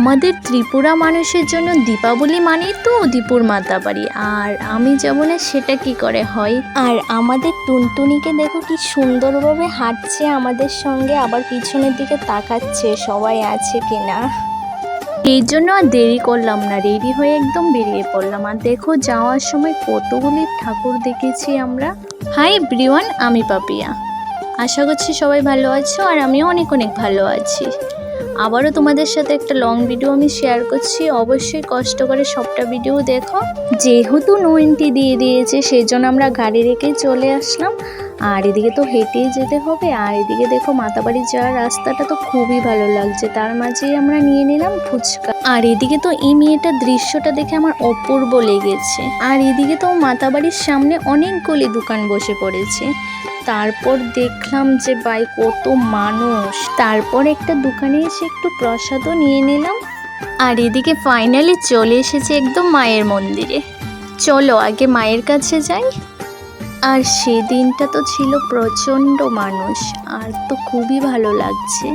আমাদের ত্রিপুরা মানুষের জন্য দীপাবলি মানেই তো দীপুর মাতাবাড়ি, আর আমি যাব না সেটা কি করে হয়। আর আমাদের টুনটুনিকে দেখো কি সুন্দরভাবে হাঁটছে আমাদের সঙ্গে, আবার পিছনের দিকে তাকাচ্ছে সবাই আছে কিনা। এই জন্য আর দেরি করলাম না, রেডি হয়ে একদম বেরিয়ে পড়লাম। আর দেখো যাওয়ার সময় কতগুলি ঠাকুর দেখেছি আমরা। হাই এভরিওয়ান, আমি পাপিয়া। আশা করছি সবাই ভালো আছো, আর আমিও অনেক অনেক ভালো আছি। আবারও তোমাদের সাথে একটা লং ভিডিও আমি শেয়ার করছি, অবশ্যই কষ্ট করে সবটা ভিডিও দেখো। যেহেতু নো এন্ট্রি দিয়ে দিয়েছে সেই জন্য আমরা গাড়ি রেখেই চলে আসলাম। আর এদিকে তো হেঁটেই যেতে হবে। আর এদিকে দেখো মাতাবাড়ি যাওয়ার রাস্তাটা তো খুবই ভালো লাগছে, তার মাঝেই আমরা নিয়ে নিলাম ফুচকা। আর এদিকে তো এই মেয়েটার দৃশ্যটা দেখে আমার অপূর্ব লেগেছে। আর এদিকে তো মাতাবাড়ির সামনে অনেকগুলি দোকান বসে পড়েছে। তারপর দেখলাম যে ভাই কত মানুষ। তারপর একটা দোকানে এসে একটু প্রসাদও নিয়ে নিলাম। আর এদিকে ফাইনালি চলে এসেছে একদম মায়ের মন্দিরে। চলো আগে মায়ের কাছে যাই। আর সেদিনটা তো ছিল প্রচণ্ড মানুষ, আর তো খুবই ভালো লাগছে।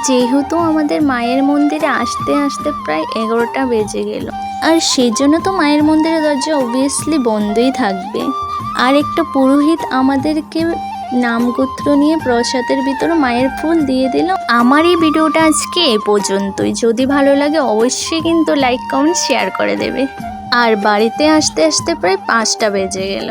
যেহেতু আমাদের মায়ের মন্দিরে আসতে আসতে প্রায় 11টা বেজে গেল, আর সেই জন্য তো মায়ের মন্দিরের দরজা অবভিয়াসলি বন্ধই থাকবে। আর একটা পুরোহিত আমাদেরকে নামগোত্র নিয়ে প্রসাদের ভিতরে মায়ের ফুল দিয়ে দিল। আমার এই ভিডিওটা আজকে এ পর্যন্তই। যদি ভালো লাগে অবশ্যই কিন্তু লাইক কমেন্ট শেয়ার করে দেবে। আর বাড়িতে আসতে আসতে প্রায় 5টা বেজে গেল।